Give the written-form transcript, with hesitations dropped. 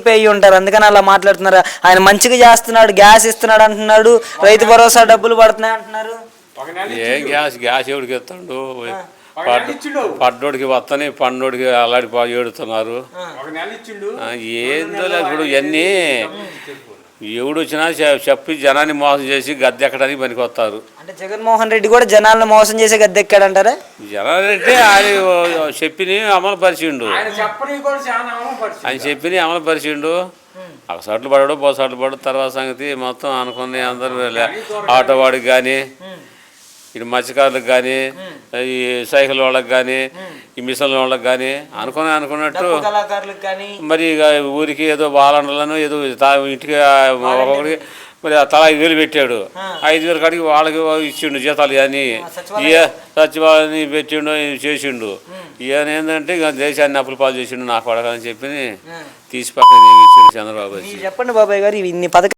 చెప్పి అయ్యి ఉంటారు, అందుకని అలా మాట్లాడుతున్నారు. ఆయన మంచిగా చేస్తున్నాడు, గ్యాస్ ఇస్తున్నాడు అంటున్నాడు, రైతు భరోసా డబ్బులు పడుతున్నాయి అంటున్నారు. ఏం గ్యాస్ ఎవడికి ఇస్తాడు? పడ్డోడికి వస్తాని పండోడికి అలాంటి ఏడుతున్నారు. ఏందో ఇప్పుడు ఇవన్నీ ఎవడు వచ్చినా చెప్పి జనాన్ని మోసం చేసి గద్దెక్కడానికి పనికి వస్తారు. అంటే జగన్మోహన్ రెడ్డి కూడా జనాలను మోసం చేసి గద్దెక్కాడంటారా? జనాలు అంటే ఆయన చెప్పిని అమలు పరిచిండు, ఆయన చెప్పిని అమలు పరిచిండు. ఒక సట్లు పడడు పోసట్లు పడు తర్వాత సంగతి మొత్తం అనుకుని అందరూ ఆటో వాడికి కానీ, ఇటు మత్స్యకారులకు కానీ, ఈ సైకిల్ వాళ్ళకి కానీ, ఈ మిషన్ వాళ్ళకి కానీ అనుకున్నట్టు మరి ఇక ఊరికి ఏదో బాలలను ఏదో ఇంటికి ఒక్కొక్కడికి మరి తలా 5,000 పెట్టాడు. 5,000 కాడికి వాళ్ళకి ఇచ్చిండు జీతాలు అని, సచివాలయాన్ని పెట్టిండు, చేసిండు. ఈయన ఏంటంటే ఇక దేశాన్ని అప్పుల పాలు చేసిండు, నాకు పడకని చెప్పి తీసి పక్కన ఇచ్చిండు చంద్రబాబు. చెప్పండి బాబాయ్ గారు, ఇన్ని పథకాలు